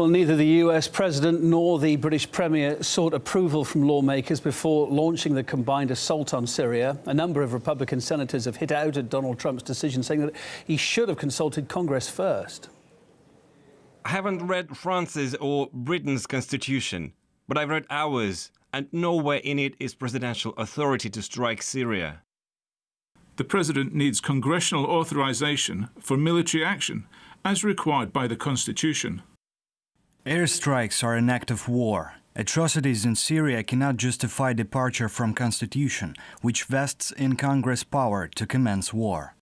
Well, neither the US President nor the British Premier sought approval from lawmakers before launching the combined assault on Syria. A number of Republican senators have hit out at Donald Trump's decision, saying that he should have consulted Congress first. I haven't read France's or Britain's constitution, but I've read ours, and nowhere in it is presidential authority to strike Syria. The President needs congressional authorization for military action, as required by the Constitution. Airstrikes are an act of war. Atrocities in Syria cannot justify departure from Constitution, which vests in Congress power to commence war.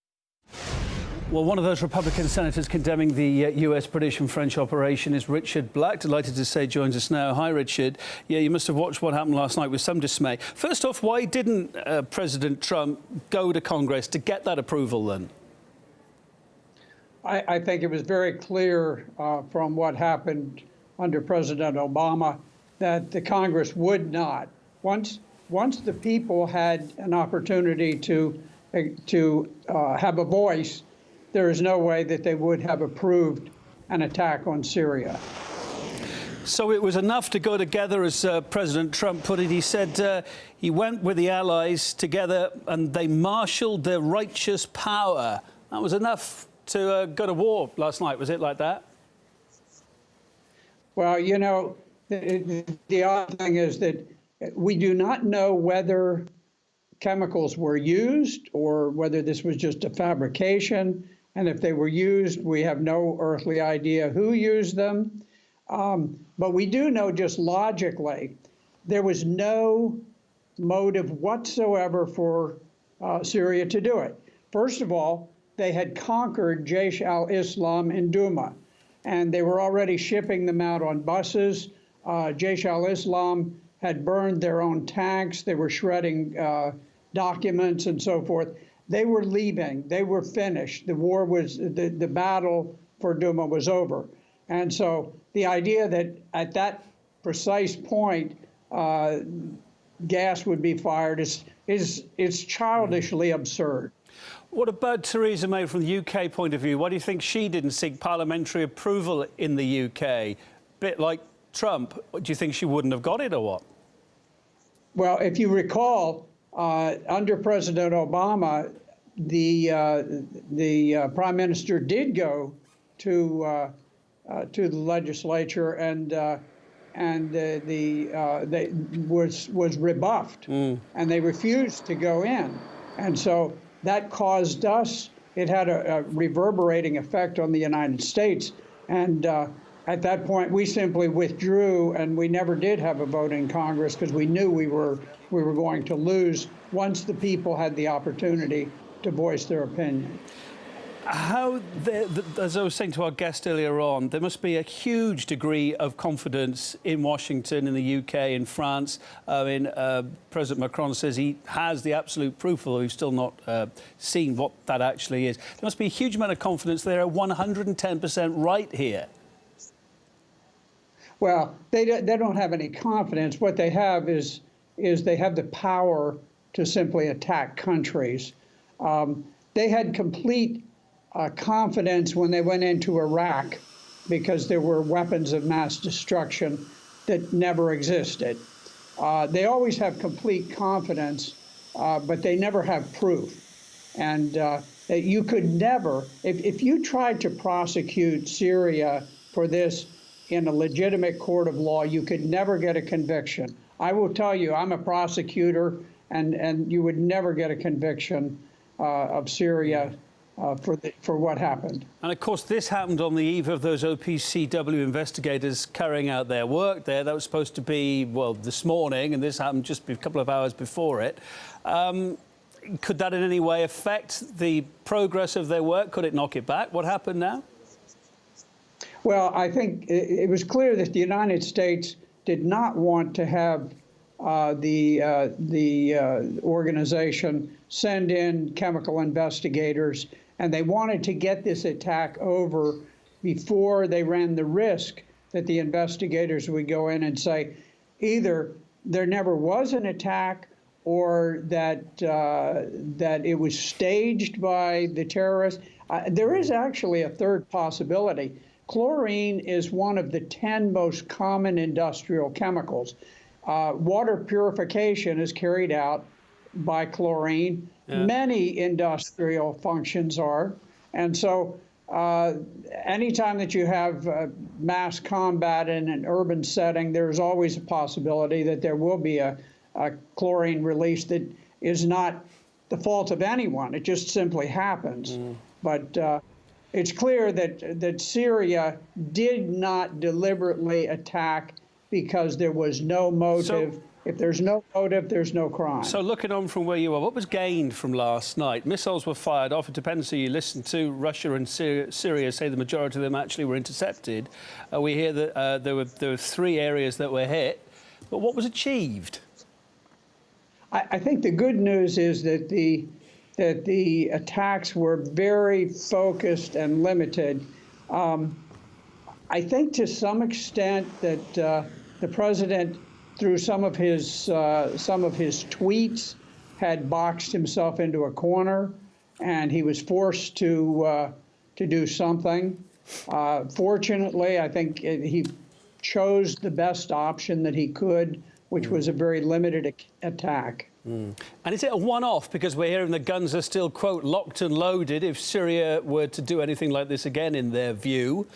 Well, one of those Republican senators condemning the US, British and French operation is Richard Black. Delighted to say joins us now. Hi, Richard. Yeah, you must have watched what happened last night with some dismay. First off, why didn't President Trump go to Congress to get that approval then? I think it was very clear from what happened under President Obama that the Congress would not. Once the people had an opportunity to have a voice, there is no way that they would have approved an attack on Syria. So it was enough to go together, as President Trump put it. He said he went with the allies together and they marshaled their righteous power. That was enough to go to war last night. Was it like that? Well, you know, the odd thing is that we do not know whether chemicals were used or whether this was just a fabrication. And if they were used, we have no earthly idea who used them. But we do know just logically, there was no motive whatsoever for Syria to do it. First of all, they had conquered Jaish al-Islam in Douma, and they were already shipping them out on buses. Jaish al-Islam had burned their own tanks. They were shredding documents and so forth. They were leaving. They were finished. The war was, the battle for Douma was over. And so the idea that at that precise point, gas would be fired is childishly absurd. What about Theresa May from the UK point of view? Why do you think she didn't seek parliamentary approval in the UK? Bit like Trump. Do you think she wouldn't have got it or what? Well, if you recall, under President Obama, the Prime Minister did go to the legislature and was rebuffed, and they refused to go in, and so that caused us. It had a reverberating effect on the United States, and at that point we simply withdrew, and we never did have a vote in Congress because we knew we were going to lose once the people had the opportunity to voice their opinion. How, as I was saying to our guest earlier on, there must be a huge degree of confidence in Washington, in the UK, in France. President Macron says he has the absolute proof, although we've still not seen what that actually is. There must be a huge amount of confidence. They're 110% right here. Well, they don't have any confidence. What they have is they have the power to simply attack countries. They had complete confidence when they went into Iraq because there were weapons of mass destruction that never existed. They always have complete confidence, but they never have proof. And that you could never, if you tried to prosecute Syria for this in a legitimate court of law, you could never get a conviction. I will tell you, I'm a prosecutor, and you would never get a conviction of Syria for what happened. And of course, this happened on the eve of those OPCW investigators carrying out their work there. That was supposed to be, well, this morning, and this happened just a couple of hours before it. Could that in any way affect the progress of their work? Could it knock it back? What happened now? Well, I think it was clear that the United States did not want to have the organization send in chemical investigators, and they wanted to get this attack over before they ran the risk that the investigators would go in and say either there never was an attack or that it was staged by the terrorists. There is actually a third possibility. chlorine is one of the 10 most common industrial chemicals. Water purification is carried out by chlorine. Yeah. Many industrial functions are. And so anytime that you have mass combat in an urban setting, there's always a possibility that there will be a chlorine release that is not the fault of anyone. It just simply happens. But it's clear that Syria did not deliberately attack because there was no motive. So, if there's no motive, there's no crime. So looking on from where you are, what was gained from last night? Missiles were fired off. It depends who you listen to. Russia and Syria say the majority of them actually were intercepted. We hear that there were 3 areas that were hit. But what was achieved? I think the good news is that the attacks were very focused and limited. I think to some extent that the president, through some of his tweets, had boxed himself into a corner, and he was forced to do something. Fortunately, I think he chose the best option that he could, which was a very limited attack. And is it a one-off? Because we're hearing the guns are still, quote, locked and loaded. If Syria were to do anything like this again, in their view,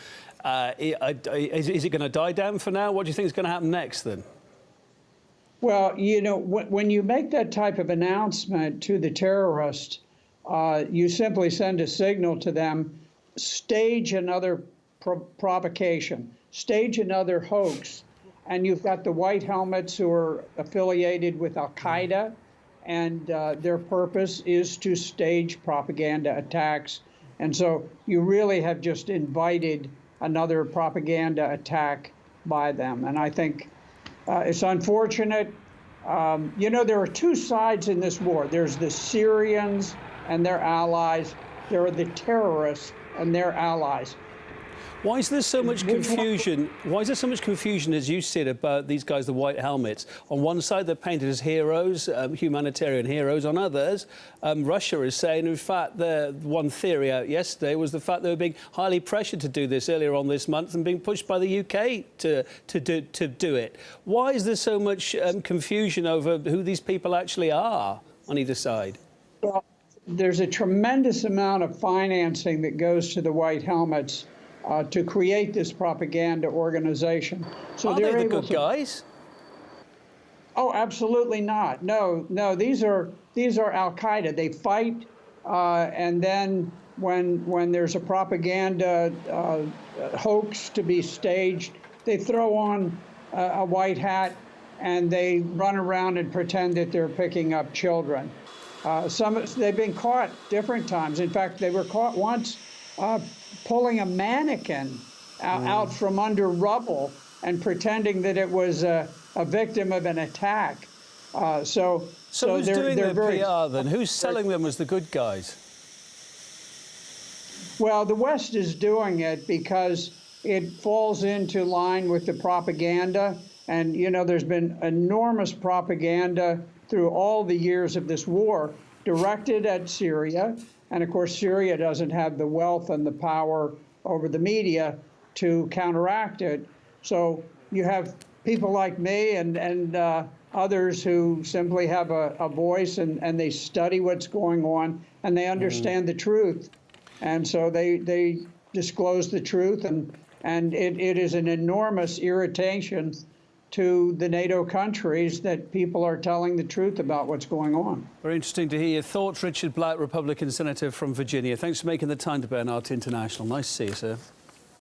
is it going to die down for now? What do you think is going to happen next, then? Well, you know, when you make that type of announcement to the terrorist, you simply send a signal to them, stage another provocation, stage another hoax. And you've got the white helmets who are affiliated with Al-Qaeda, and their purpose is to stage propaganda attacks. And so you really have just invited another propaganda attack by them. And I think it's unfortunate. You know, there are 2 sides in this war. There's the Syrians and their allies. There are the terrorists and their allies. Why is there so much confusion? Why is there so much confusion, as you said, about these guys, the white helmets? On one side, they're painted as heroes, humanitarian heroes. On others, Russia is saying, in fact, the one theory out yesterday was the fact they were being highly pressured to do this earlier on this month and being pushed by the UK to do it. Why is there so much confusion over who these people actually are on either side? Well, there's a tremendous amount of financing that goes to the white helmets to create this propaganda organization. So are they the good guys? Oh, absolutely not. No, these are Al-Qaeda. They fight, and then when there's a propaganda hoax to be staged, they throw on a white hat and they run around and pretend that they're picking up children. They've been caught different times. In fact, they were caught once pulling a mannequin out from under rubble and pretending that it was a victim of an attack. So who's doing they're the PR then? Who's selling them as the good guys? Well, the West is doing it because it falls into line with the propaganda. And, you know, there's been enormous propaganda through all the years of this war directed at Syria. And of course, Syria doesn't have the wealth and the power over the media to counteract it. So you have people like me and others who simply have a voice and they study what's going on and they understand the truth. And so they disclose the truth, and it is an enormous irritation to the NATO countries that people are telling the truth about what's going on. Very interesting to hear your thoughts. Richard Black, Republican Senator from Virginia. Thanks for making the time to Bernard International. Nice to see you, sir.